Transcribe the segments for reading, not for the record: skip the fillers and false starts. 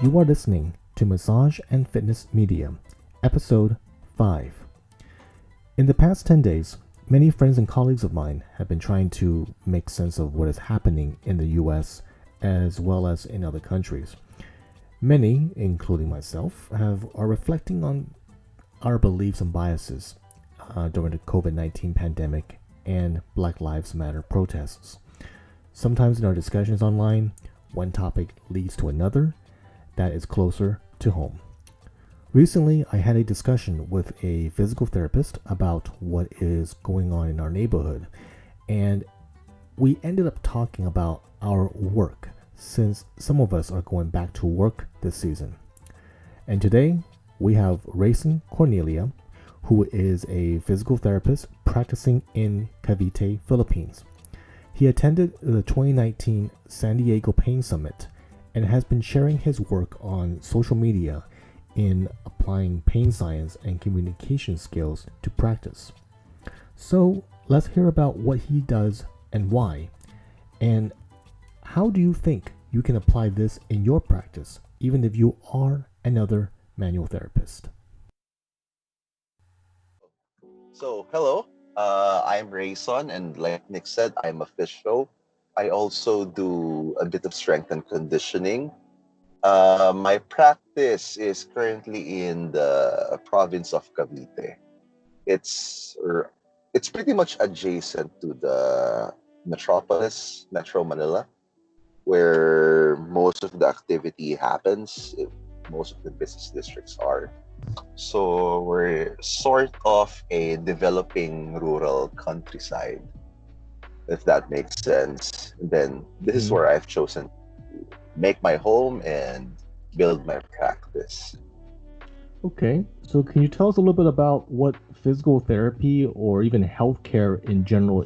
You are listening to Massage and Fitness Media, Episode 5. In the past 10 days, many friends and colleagues of mine have been trying to make sense of what is happening in the US as well as in other countries. Many, including myself, are reflecting on our beliefs and biases during the COVID-19 pandemic and Black Lives Matter protests. Sometimes in our discussions online, one topic leads to another that is closer to home. Recently, I had a discussion with a physical therapist about what is going on in our neighborhood, and we ended up talking about our work since some of us are going back to work this season. And today, we have Rheysson Cornilla, who is a physical therapist practicing in Cavite, Philippines. He attended the 2019 San Diego Pain Summit and has been sharing his work on social media in applying pain science and communication skills to practice. So let's hear about what he does and why, and how do you think you can apply this in your practice, even if you are another manual therapist? So, hello, I'm Rheysson, and like Nick said, I'm a physio. I also do a bit of strength and conditioning. My practice is currently in the province of Cavite. It's r- it's pretty much adjacent to the metropolis, Metro Manila, where most of the activity happens. Most of the business districts are. So we're sort of a developing rural countryside, if that makes sense. Then this is Mhm. where I've chosen to make my home and build my practice. Okay, so can you tell us a little bit about what physical therapy or even healthcare in general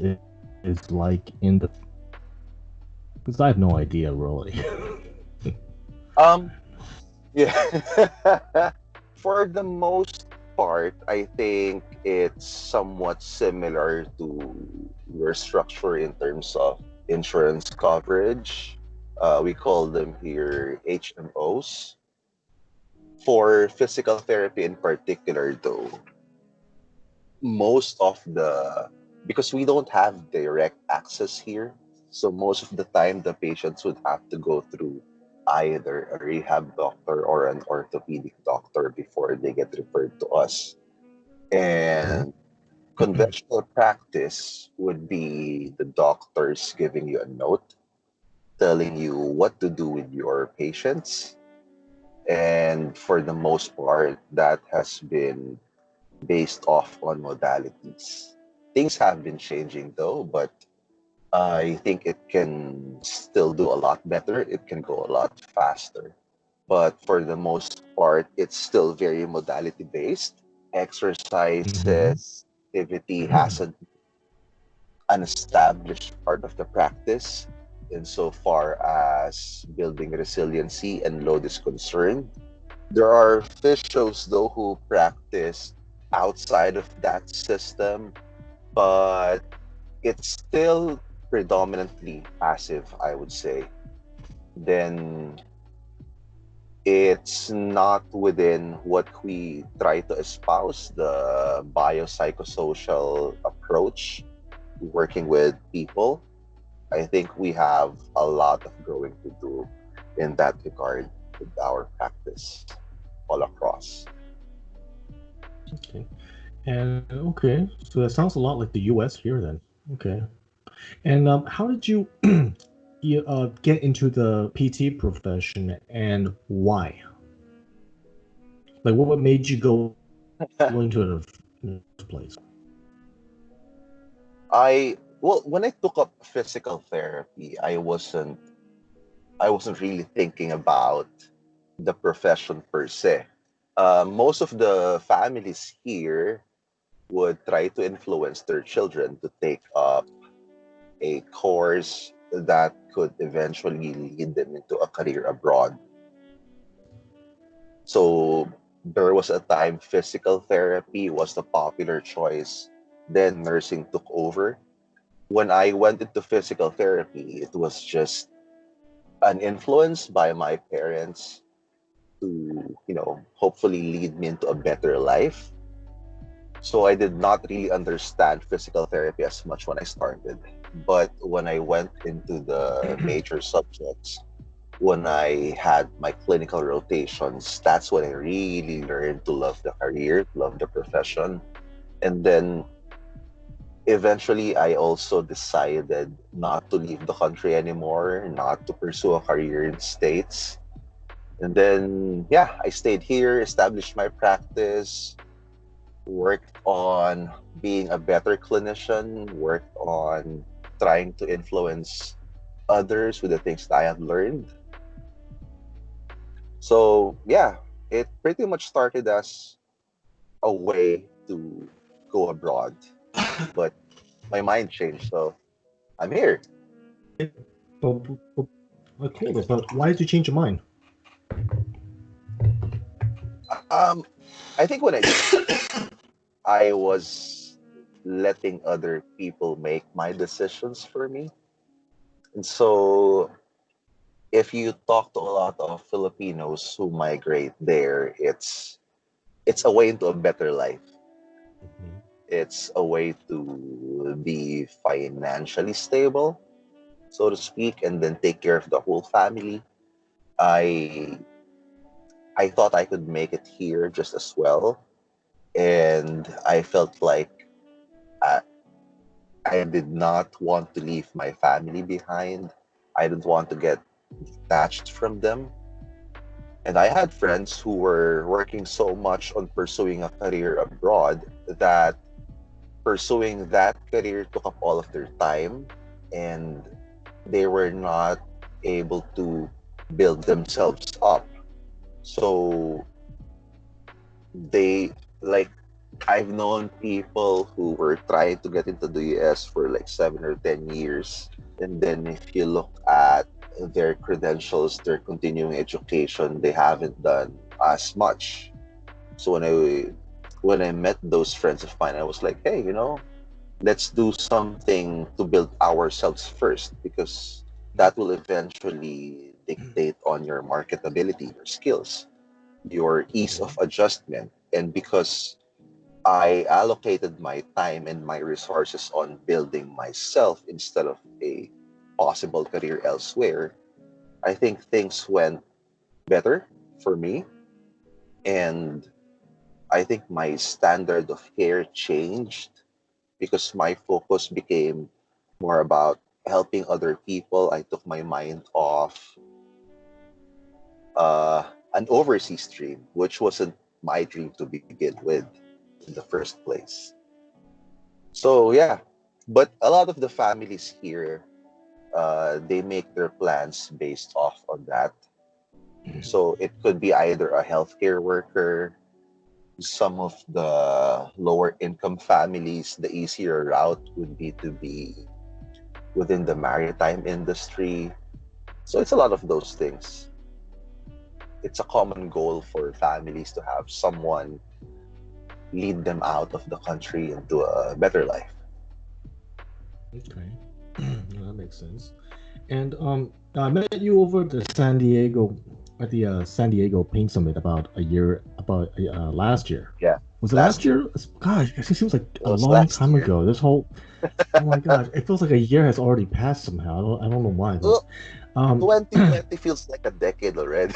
is like in the, because I have no idea really. Um, yeah. For the most part, I think it's somewhat similar to your structure in terms of insurance coverage. We call them here HMOs. For physical therapy in particular, though, most of the because we don't have direct access here, so most of the time the patients would have to go through either a rehab doctor or an orthopedic doctor before they get referred to us. And conventional practice would be the doctors giving you a note telling you what to do with your patients. And for the most part, that has been based off on modalities. Things have been changing though, but I think it can still do a lot better. It can go a lot faster. But for the most part, it's still very modality based. Mhm. Exercises, activity hasn't an established part of the practice insofar as building resiliency and load is concerned. There are physios though who practice outside of that system, but it's still predominantly passive, I would say. Then it's not within what we try to espouse, the biopsychosocial approach to working with people. I think we have a lot of growing to do in that regard with our practice all across. Okay. And okay, so that sounds a lot like the U.S. here then. Okay. And how did you get into the PT profession and why? Like, what made you go into it in the first place? When I took up physical therapy, I wasn't really thinking about the profession per se. Most of the families here would try to influence their children to take up a course that could eventually lead them into a career abroad. So there was a time physical therapy was the popular choice. Then nursing took over. When I went into physical therapy, it was just an influence by my parents. to, hopefully lead me into a better life. So I did not really understand physical therapy as much when I started. But when I went into the major subjects, when I had my clinical rotations, that's when I really learned to love the career, love the profession. And then eventually, I also decided not to leave the country anymore, not to pursue a career in States. And then, yeah, I stayed here, established my practice, worked on being a better clinician, worked on trying to influence others with the things that I have learned. So, yeah, it pretty much started as a way to go abroad, but my mind changed, so I'm here. But, but, okay, but why did you change your mind? Um, I think when I started, I was letting other people make my decisions for me. And so if you talk to a lot of Filipinos who migrate there, it's a way into a better life. Mhm. It's a way to be financially stable, so to speak, and then take care of the whole family. I I thought I could make it here just as well, and I felt like I, I did not want to leave my family behind. I didn't want to get detached from them. And I had friends who were working so much on pursuing a career abroad that pursuing that career took up all of their time, and they were not able to build themselves up. So they, like, I've known people who were trying to get into the US for like 7 or 10 years. And then if you look at their credentials, their continuing education, they haven't done as much. So when I met those friends of mine, I was like, hey, let's do something to build ourselves first, because that will eventually dictate on your marketability, your skills, your ease of Okay. adjustment. And because I allocated my time and my resources on building myself instead of a possible career elsewhere, I think things went better for me. And I think my standard of care changed because my focus became more about helping other people. I took my mind off an overseas dream, which wasn't my dream to begin with in the first place. So yeah, but a lot of the families here, they make their plans based off on that. So it could be either a healthcare worker, some of the lower income families, the easier route would be to be within the maritime industry. So it's a lot of those things. It's a common goal for families to have someone lead them out of the country into a better life. Okay. No, that makes sense. And I met you over the San Diego at the San Diego Paint Summit about last year. Yeah, Was it last last year. year? Gosh, it seems like It a was long last time year. ago. This whole Oh my gosh, it feels like a year has already passed somehow. I don't know why, but Well, um 2020 feels like a decade already.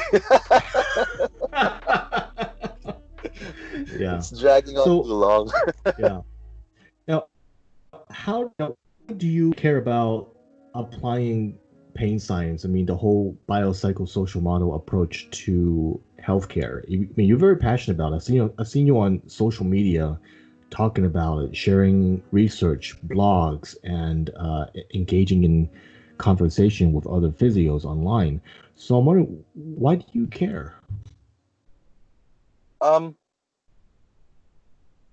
yeah. It's dragging on too So long. yeah. Now, how do you care about applying pain science? I mean, the whole biopsychosocial model approach to healthcare. I mean, you're very passionate about it. I've seen you on social media talking about it, sharing research, blogs, and engaging in conversation with other physios online. So I'm wondering, why do you care? Um,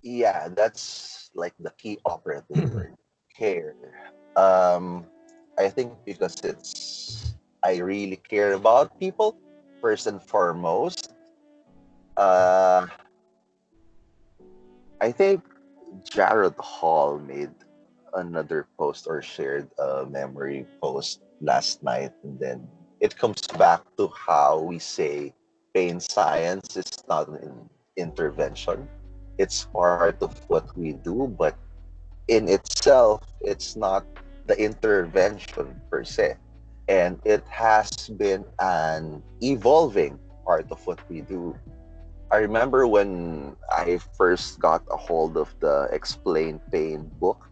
yeah, that's like the key operative word, care. Um, I think because I really care about people first and foremost. Uh, I think Jared Hall made another post or shared a memory post last night, and then it comes back to how we say pain science is not an intervention. It's part of what we do, but in itself, it's not the intervention per se. And it has been an evolving part of what we do. I remember when I first got a hold of the Explain Pain book,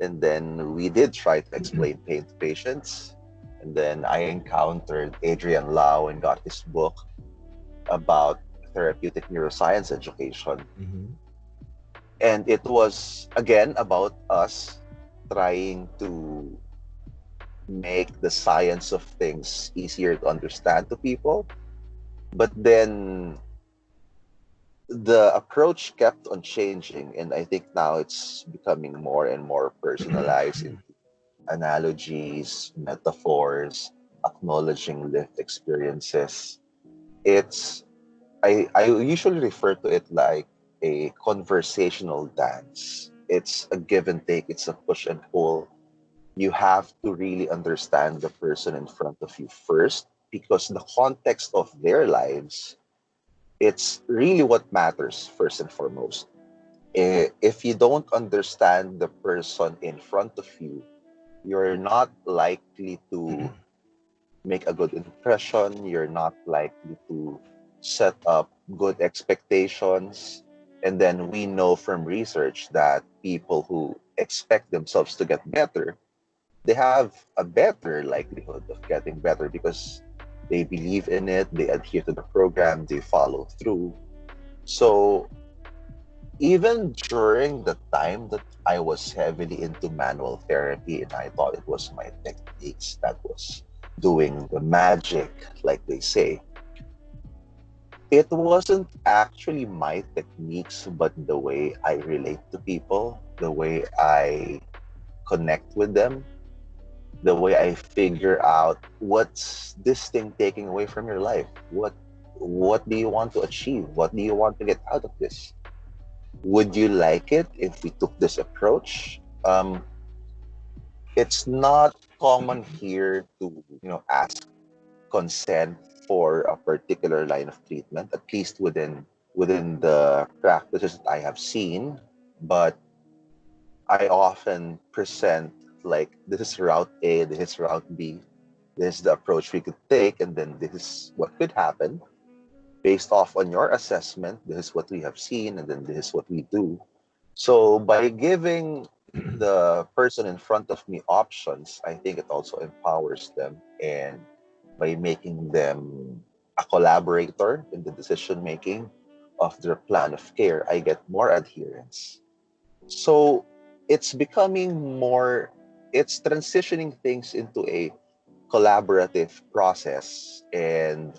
and then we did try to explain pain to patients. And then I encountered Adrian Lau and got his book about therapeutic neuroscience education. Mm-hmm. And it was, again, about us trying to make the science of things easier to understand to people. But then the approach kept on changing, and I think now it's becoming more and more personalized into analogies, metaphors, acknowledging lived experiences. It's I usually refer to it like a conversational dance. It's a give and take, it's a push and pull. You have to really understand the person in front of you first, because the context of their lives, it's really what matters first and foremost. If you don't understand the person in front of you, you're not likely to make a good impression. You're not likely to set up good expectations. And then we know from research that people who expect themselves to get better, they have a better likelihood of getting better because they believe in it, they adhere to the program, they follow through. So even during the time that I was heavily into manual therapy and I thought it was my techniques that was doing the magic, like they say, it wasn't actually my techniques, but the way I relate to people, the way I connect with them, the way I figure out what's this thing taking away from your life? What do you want to achieve? What do you want to get out of this? Would you like it if we took this approach? It's not common here to ask consent for a particular line of treatment, at least within the practices that I have seen. But I often present like this is route A, this is route B, this is the approach we could take, and then this is what could happen based off on your assessment. This is what we have seen, and then this is what we do. So by giving the person in front of me options, I think it also empowers them, and by making them a collaborator in the decision making of their plan of care, I get more adherence. So it's becoming more, it's transitioning things into a collaborative process and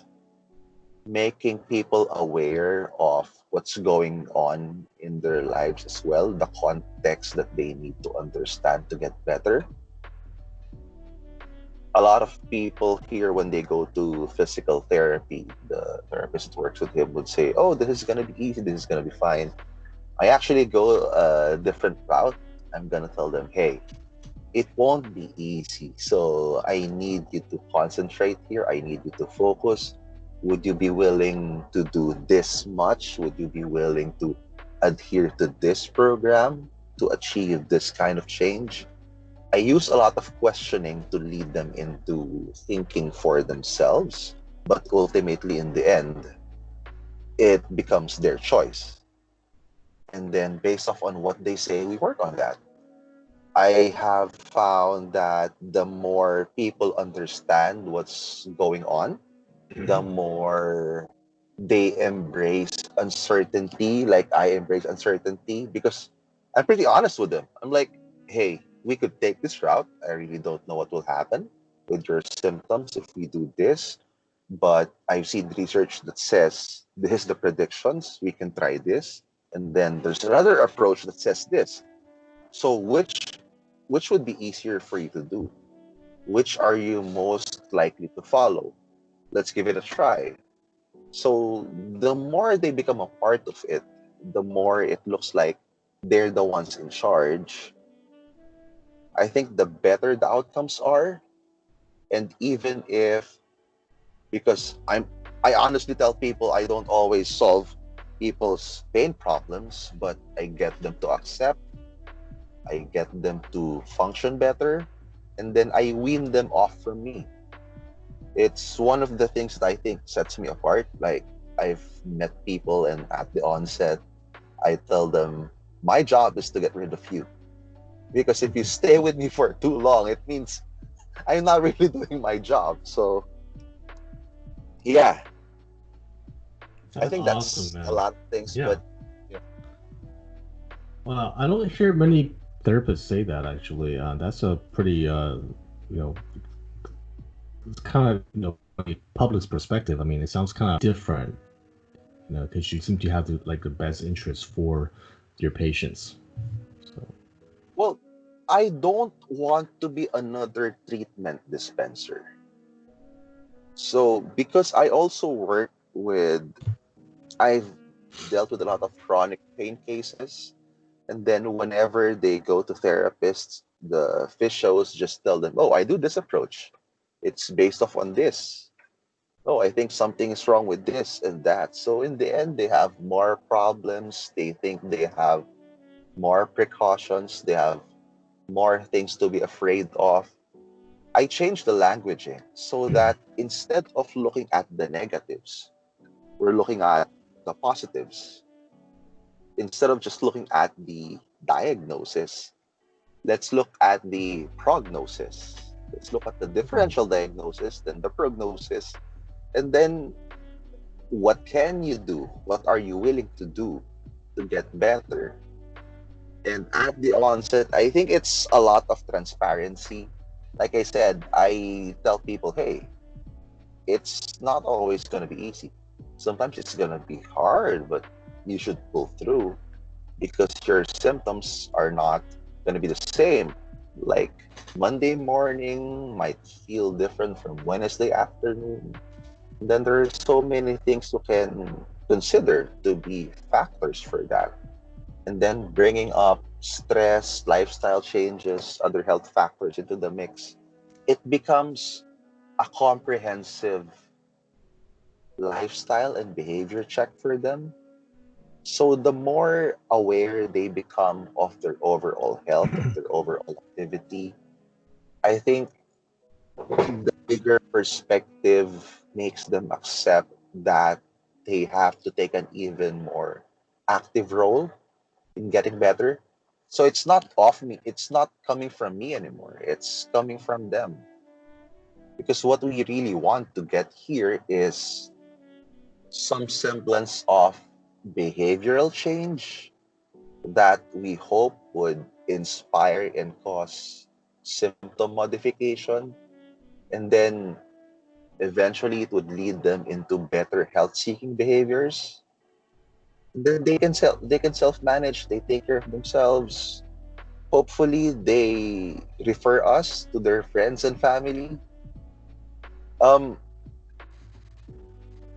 making people aware of what's going on in their lives as well, the context that they need to understand to get better. A lot of people here, when they go to physical therapy, the therapist that works with him would say, oh, this is going to be easy, this is going to be fine. I actually go a different route. I'm going to tell them, hey, it won't be easy. So I need you to concentrate here. I need you to focus. Would you be willing to do this much? Would you be willing to adhere to this program to achieve this kind of change? I use a lot of questioning to lead them into thinking for themselves, but ultimately, in the end, it becomes their choice. And then, based off on what they say, we work on that. I have found that the more people understand what's going on, the more they embrace uncertainty, like I embrace uncertainty, because I'm pretty honest with them. I'm like, hey, we could take this route. I really don't know what will happen with your symptoms if we do this, but I've seen research that says this is the predictions. We can try this. And then there's another approach that says this. So which would be easier for you to do? Which are you most likely to follow? Let's give it a try. So the more they become a part of it, the more it looks like they're the ones in charge. I think the better the outcomes are. And even if, because I honestly tell people I don't always solve people's pain problems, but I get them to accept, I get them to function better, and then I wean them off from me. It's one of the things that I think sets me apart. Like, I've met people, and at the onset, I tell them, my job is to get rid of you. Because if you stay with me for too long, it means I'm not really doing my job. So, yeah, I That's think awesome, that's a man. lot of things. Yeah. But you know, Well, I don't hear many therapists say that actually. That's a pretty, you know, it's kind of, a public's perspective. I mean, it sounds kind of different, because you seem to have the best interest for your patients. So, well, I don't want to be another treatment dispenser. So, because I also work with, I've dealt with a lot of chronic pain cases. And then whenever they go to therapists, the physios just tell them, oh, I do this approach. It's based off on this. Oh, I think something is wrong with this and that. So in the end, they have more problems. They think they have more precautions. They have more things to be afraid of. I changed the languaging so that instead of looking at the negatives, we're looking at the positives. Instead of just looking at the diagnosis, let's look at the prognosis. Let's look at the differential diagnosis, then the prognosis, and then what can you do? What are you willing to do to get better? And at the onset, I think it's a lot of transparency. Like I said, I tell people, hey, it's not always going to be easy. Sometimes it's going to be hard, but you should pull through because your symptoms are not going to be the same. Like Monday morning might feel different from Wednesday afternoon. And then there are so many things you can consider to be factors for that. And then bringing up stress, lifestyle changes, other health factors into the mix, it becomes a comprehensive lifestyle and behavior check for them. So the more aware they become of their overall health, of their overall activity, I think the bigger perspective makes them accept that they have to take an even more active role in getting better. So it's not off me, it's not coming from me anymore. It's coming from them. Because what we really want to get here is some semblance of behavioral change that we hope would inspire and cause symptom modification. And then eventually it would lead them into better health seeking behaviors. Then they can self manage, they take care of themselves. Hopefully they refer us to their friends and family. Um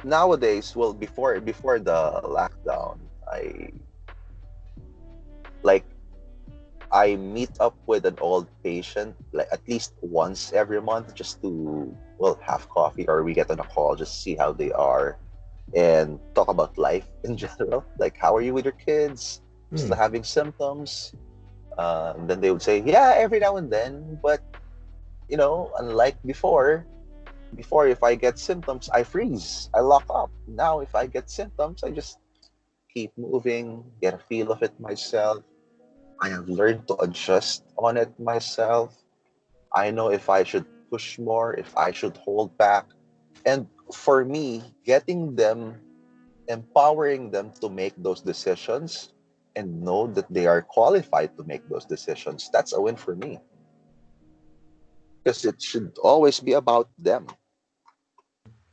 Nowadays, well, before the lockdown, like I meet up with an old patient like at least once every month just to, well, have coffee, or we get on a call just see how they are and talk about life in general. Like, how are you with your kids? hmm. Still having symptoms? And then they would say, yeah, every now and then. But unlike before if I get symptoms, I freeze, I lock up. Now, if I get symptoms, I just keep moving, get a feel of it myself. I have learned to adjust on it myself. I know if I should push more, if I should hold back. And for me, getting them, empowering them to make those decisions and know that they are qualified to make those decisions, that's a win for me. Because it should always be about them.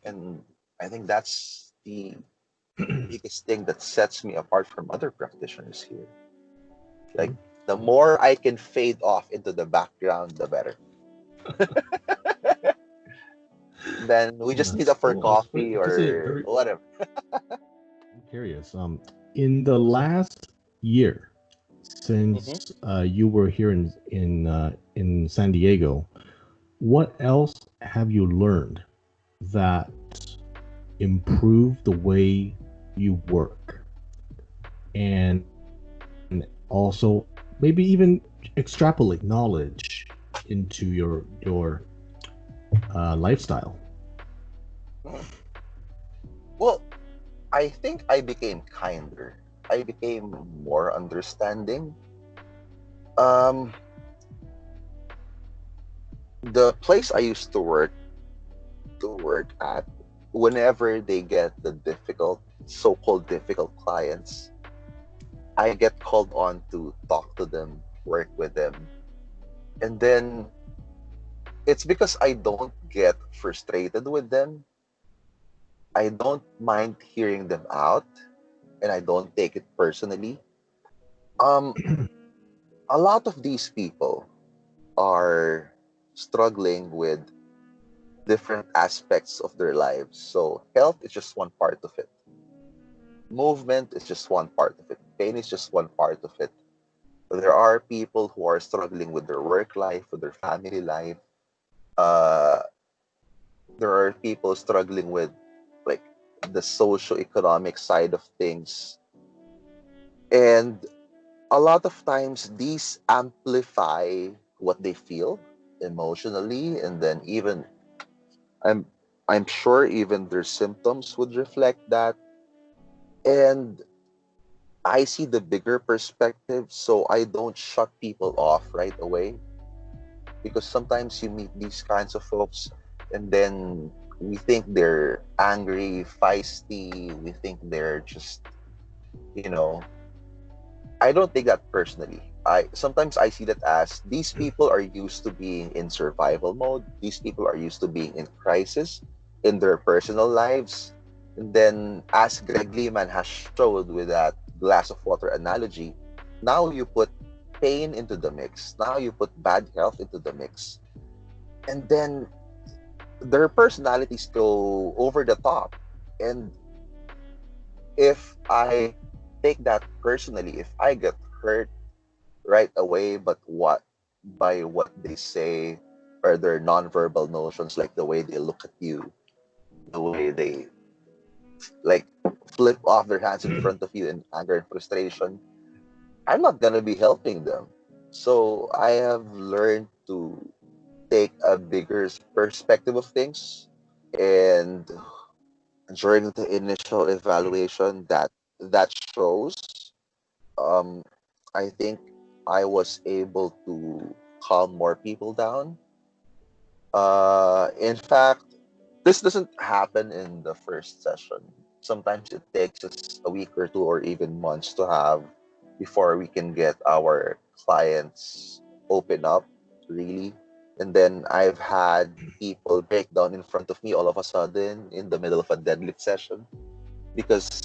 And I think that's the biggest thing that sets me apart from other practitioners here. Like, the more I can fade off into the background, the better. Then we just meet That's up for cool. coffee Just a or very whatever. I'm curious. In the last year, Hmm. since you were here in San Diego, what else have you learned that improve the way you work, and also maybe even extrapolate knowledge into your lifestyle. Hmm. Well, I think I became kinder. I became more understanding. Um, the place I used to work at, whenever they get the difficult, so-called difficult clients, I get called on to talk to them, work with them, and then it's because I don't get frustrated with them. I don't mind hearing them out, and I don't take it personally. Um, a lot of these people are struggling with different aspects of their lives. So health is just one part of it. Movement is just one part of it. Pain is just one part of it. There are people who are struggling with their work life, with their family life. Uh, there are people struggling with like the socio-economic side of things. And a lot of times these amplify what they feel emotionally, and then even I'm I'm sure even their symptoms would reflect that. And I see the bigger perspective, so I don't shut people off right away, because sometimes you meet these kinds of folks and then we think they're angry, feisty, we think they're just, you know, I don't take that personally. I sometimes I see that as these people are used to being in survival mode. These people are used to being in crisis in their personal lives. And then, as Greg Lehman has showed with that glass of water analogy, now you put pain into the mix. Now you put bad health into the mix. And then their personalities go over the top. And if I take that personally, if I get hurt right away, but what by what they say or their nonverbal notions, like the way they look at you, the way they like flip off their hands in front of you in anger and frustration, I'm not gonna be helping them. So I have learned to take a bigger perspective of things, and during the initial evaluation that shows, um, I think I was able to calm more people down. In fact, this doesn't happen in the first session. Sometimes it takes us a week or two or even months to have before we can get our clients open up, really. And then I've had people break down in front of me all of a sudden in the middle of a deadlift session because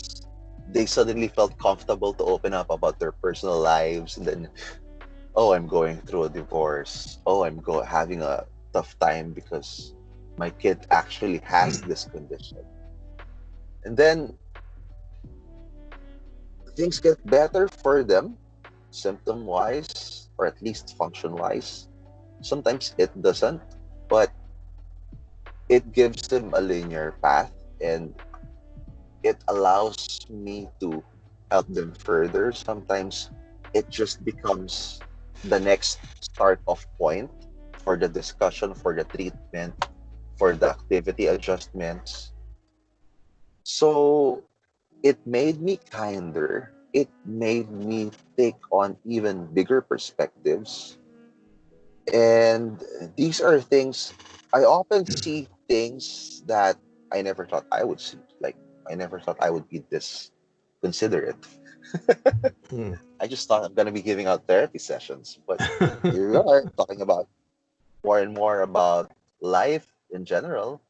they suddenly felt comfortable to open up about their personal lives. And then, oh, I'm going through a divorce. Oh, having a tough time because my kid actually has this condition. And then things get better for them, symptom wise, or at least function wise. Sometimes it doesn't, but it gives them a linear path, and it allows me to help them further. Sometimes it just becomes the next start off point for the discussion, for the treatment, for the activity adjustments. So it made me kinder. It made me take on even bigger perspectives. And these are things I often see things that I never thought I would see. Like, I never thought I would be this considerate. Hmm. I just thought I'm going to be giving out therapy sessions. But here we are talking about more and more about life in general.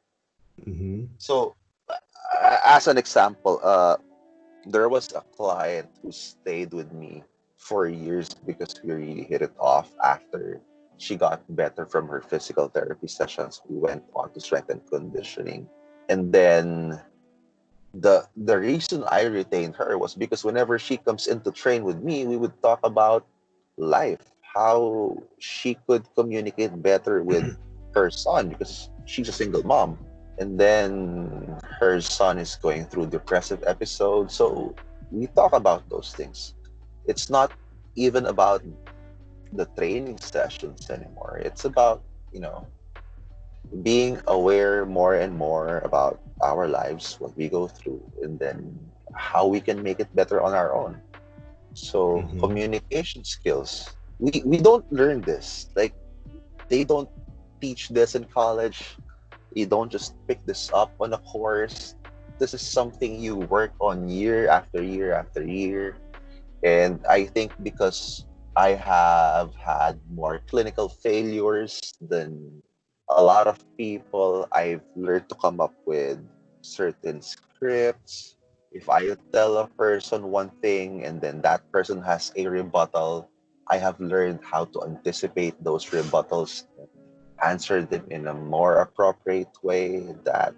Hmm. So, as an example, there was a client who stayed with me for years because we really hit it off after she got better from her physical therapy sessions. We went on to strength and conditioning. And then the reason I retained her was because whenever she comes in to train with me, we would talk about life, how she could communicate better with her son because she's a single mom. And then her son is going through depressive episodes. So we talk about those things. It's not even about the training sessions anymore. It's about, you know, being aware more and more about our lives, what we go through, and then how we can make it better on our own. So Mm-hmm. communication skills. We don't learn this. Like they don't teach this in college. You don't just pick this up on a course. This is something you work on year after year after year. And I think because I have had more clinical failures than a lot of people, I've learned to come up with certain scripts. If I tell a person one thing and then that person has a rebuttal, I have learned how to anticipate those rebuttals, answer them in a more appropriate way that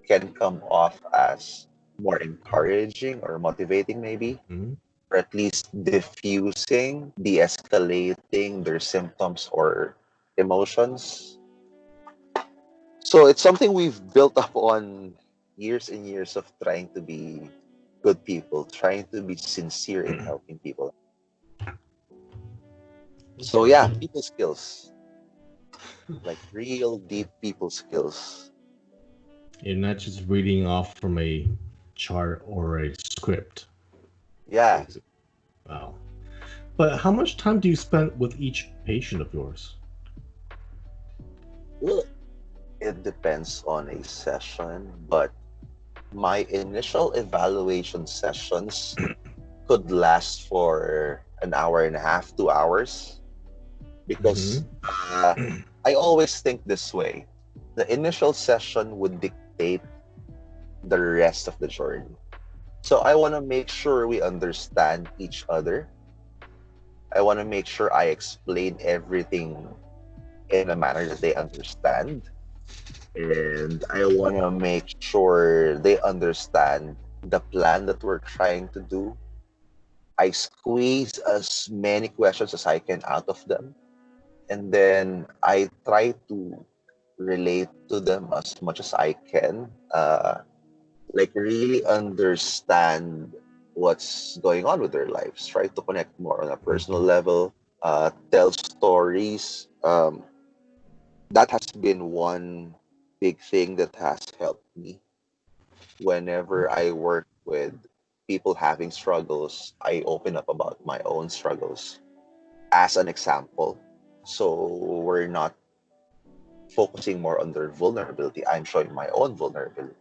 can come off as more encouraging or motivating, maybe, Mm-hmm. or at least diffusing, de escalating their symptoms or emotions. So it's something we've built up on years and years of trying to be good people, trying to be sincere in helping people. So Okay. yeah, people skills, like real deep people skills. You're not just reading off from a chart or a script, Yeah, basically. Wow. But how much time do you spend with each patient of yours? well, it depends on a session, but my initial evaluation sessions could last for an hour and a half, 2 hours, Mm-hmm. because I always think this way. The initial session would dictate the rest of the journey. So I want to make sure we understand each other. I want to make sure I explain everything in a manner that they understand. And I want to make sure they understand the plan that we're trying to do. I squeeze as many questions as I can out of them. And then I try to relate to them as much as I can. Like really understand what's going on with their lives. Try to connect more on a personal Mm-hmm. level. Tell stories. That has been one big thing that has helped me whenever I work with people having struggles. I open up about my own struggles as an example. So we're not focusing more on their vulnerability. I'm showing my own vulnerability.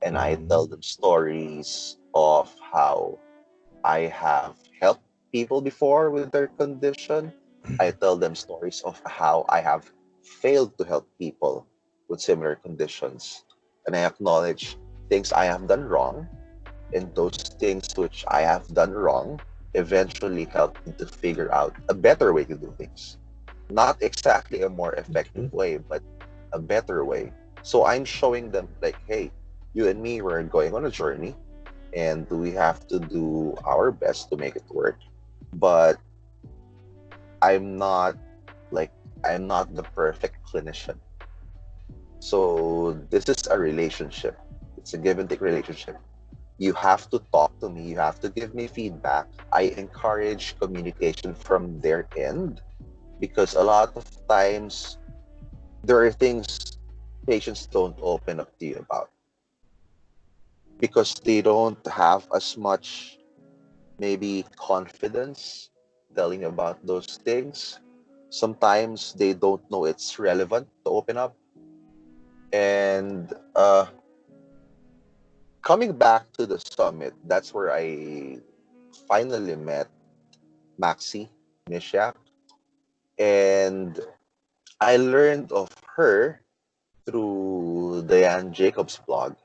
And I Mm-hmm. tell them stories of how I have helped people before with their condition. I tell them stories of how I have failed to help people with similar conditions. And I acknowledge things I have done wrong, and those things which I have done wrong eventually help me to figure out a better way to do things. Not exactly a more effective Okay. way, but a better way. So I'm showing them, like, hey, you and me, we're going on a journey and we have to do our best to make it work. But I'm not like, I'm not the perfect clinician. So this is a relationship. It's a give and take relationship. You have to talk to me, you have to give me feedback. I encourage communication from their end because a lot of times there are things patients don't open up to you about because they don't have as much maybe confidence telling you about those things. Sometimes they don't know it's relevant to open up. And coming back to the summit, that's where I finally met Maxi Mishak. And I learned of her through Diane Jacobs' blog.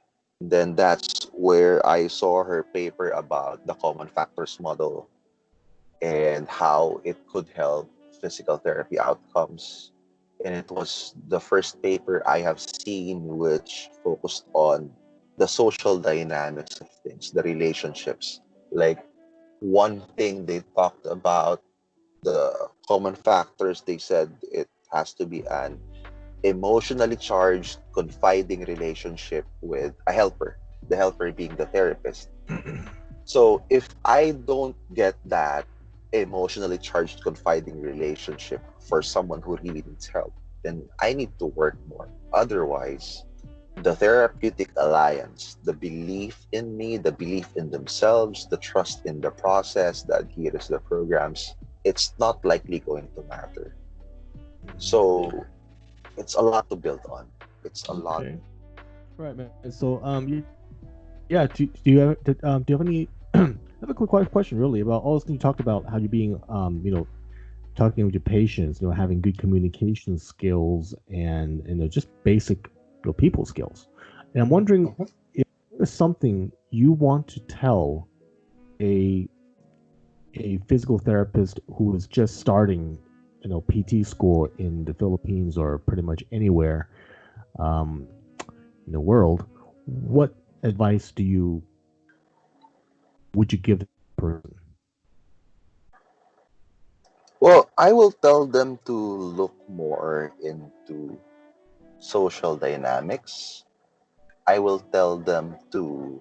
Then that's where I saw her paper about the common factors model and how it could help physical therapy outcomes. And it was the first paper I have seen which focused on the social dynamics of things, the relationships. Like one thing they talked about, the common factors, they said it has to be an emotionally charged, confiding relationship with a helper, the helper being the therapist. So if I don't get that emotionally charged, confiding relationship for someone who really needs help, then I need to work more. Otherwise, the therapeutic alliance, the belief in me, the belief in themselves, the trust in the process, the adherence to the programs, it's not likely going to matter. So it's a lot to build on. It's a lot. Okay. Right, man. So, yeah. Do you have any? I have a quick question, really, about all this thing you talked about how you're being, talking with your patients, having good communication skills and just basic, people skills. And I'm wondering Mhm. if there's something you want to tell a physical therapist who is just starting, PT school in the Philippines or pretty much anywhere, um, in the world. What advice would you give that person? Well, I will tell them to look more into social dynamics. I will tell them to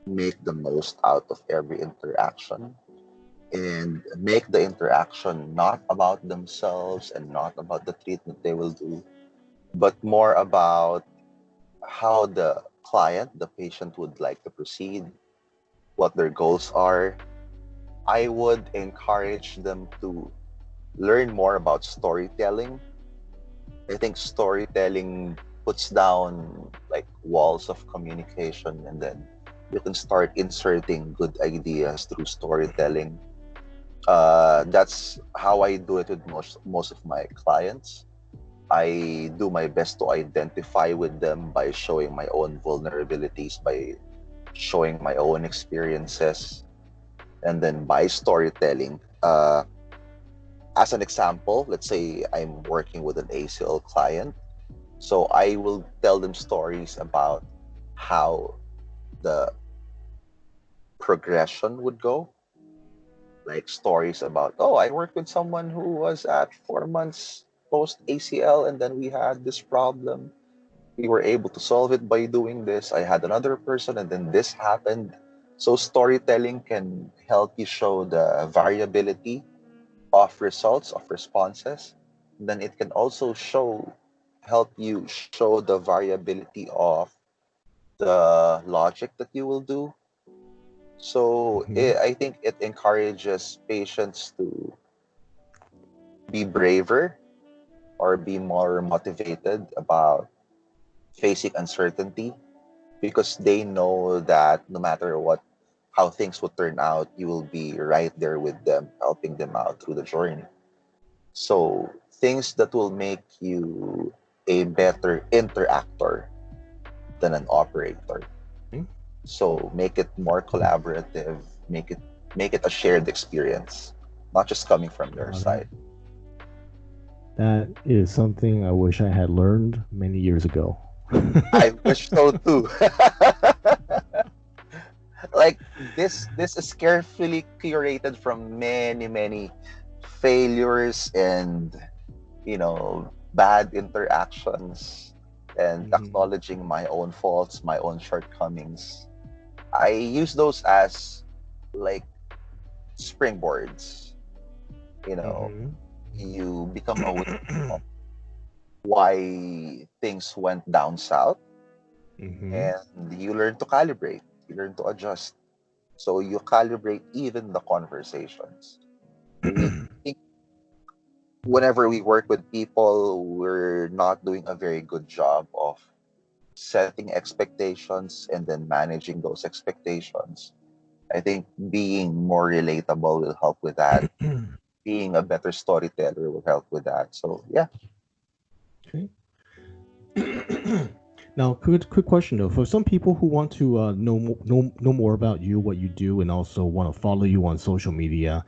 make the most out of every interaction and make the interaction not about themselves and not about the treatment they will do, but more about how the client, the patient would like to proceed, what their goals are. I would encourage them to learn more about storytelling. I think storytelling puts down like walls of communication, and then you can start inserting good ideas through storytelling. That's how I do it with most of my clients. I do my best to identify with them by showing my own vulnerabilities, by showing my own experiences, and then by storytelling. As an example, let's say I'm working with an ACL client. So I will tell them stories about how the progression would go, like stories about, oh, I worked with someone who was at 4 months post ACL, and then we had this problem. We were able to solve it by doing this. I had another person, and then this happened. So storytelling can help you show the variability of results, of responses. Then it can also help you show the variability of the logic that you will do. So Hmm. I think it encourages patients to be braver or be more motivated about facing uncertainty, because they know that no matter what, how things would turn out, you will be right there with them, helping them out through the journey. So things that will make you a better interactor than an operator. So make it more collaborative, make it a shared experience, not just coming from your Wow, side. that is something I wish I had learned many years ago. I wish so too. Like this is carefully curated from many failures and bad interactions, and Hmm. acknowledging my own faults, my own shortcomings. I use those as like springboards. You know, Hmm. you become aware of why things went down south, Hmm. and you learn to calibrate, you learn to adjust. So you calibrate even the conversations. We think whenever we work with people, we're not doing a very good job of setting expectations and then managing those expectations. I think being more relatable will help with that. Being a better storyteller will help with that. So yeah. Okay. Now, quick question though. For some people who want to know more about you, what you do, and also want to follow you on social media,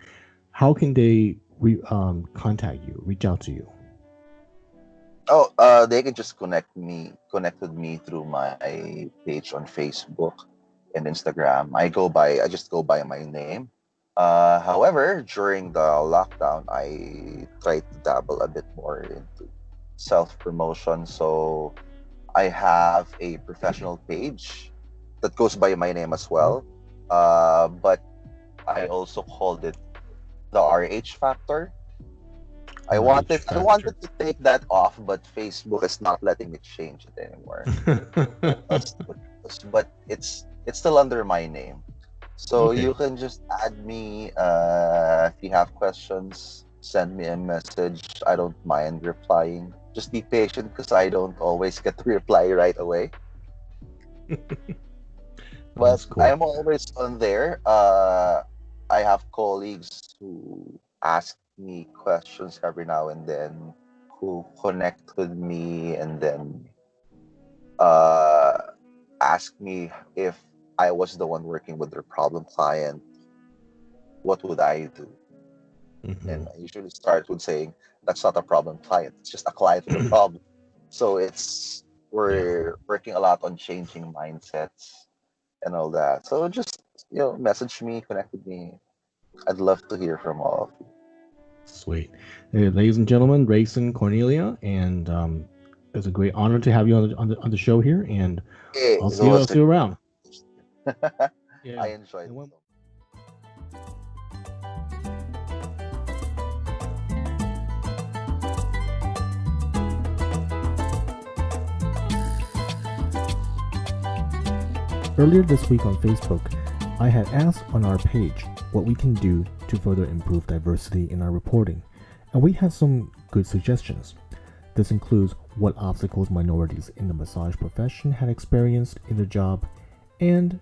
how can they contact you, reach out to you? Oh, they can just connect with me through my page on Facebook and Instagram. I just go by my name. However, during the lockdown, I tried to dabble a bit more into self promotion. So I have a professional page that goes by my name as well. But I also called it the RH factor. RH I factor. wanted to take that off, but Facebook is not letting me change it anymore. Us- But it's still under my name. So Okay, you can just add me if you have questions, send me a message. I don't mind replying. Just be patient because I don't always get to reply right away. But that's cool. I'm always on there. I have colleagues who ask me questions every now and then, who connect with me and then uh, ask me if I was the one working with their problem client, what would I do? Hmm. And I usually start with saying, that's not a problem client. It's just a client with a problem. So Yeah, we're working a lot on changing mindsets and all that. So just, message me, connect with me. I'd love to hear from all of you. sweet. Ladies and gentlemen, Rheysson, Cornelia, and it's a great honor to have you on the show here. And Hey, I'll it see you. I'll was see you around. I Yeah. enjoyed And it when, so Earlier this week on Facebook, I had asked on our page what we can do to further improve diversity in our reporting, and we had some good suggestions. This includes what obstacles minorities in the massage profession had experienced in their job, and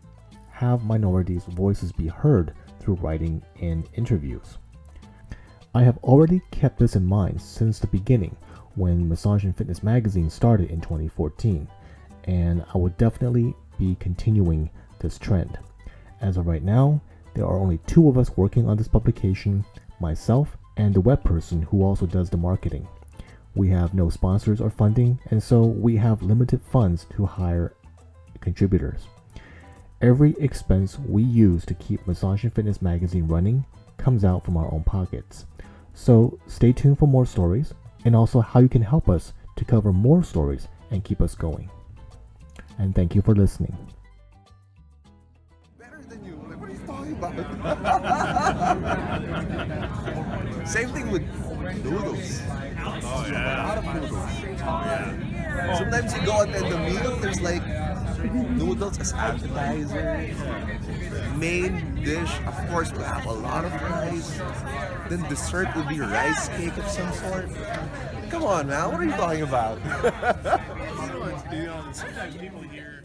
have minorities' voices be heard through writing and interviews. I have already kept this in mind since the beginning when Massage and Fitness Magazine started in 2014, and I will definitely be continuing this trend. As of right now, there are only two of us working on this publication, myself and the web person who also does the marketing. We have no sponsors or funding, and so we have limited funds to hire contributors. Every expense we use to keep Massage and Fitness Magazine running comes out from our own pockets. So stay tuned for more stories, and also how you can help us to cover more stories and keep us going. And thank you for listening. Better than you. Like, what are you talking about? Same thing with noodles. Oh A lot yeah. of noodles. Oh yeah. Sometimes you go attend the meal, there's like noodles as appetizer. Main dish, of course, will have a lot of rice. Then dessert will be rice cake of some sort. Come on, man. What are you talking about? Sometimes people hear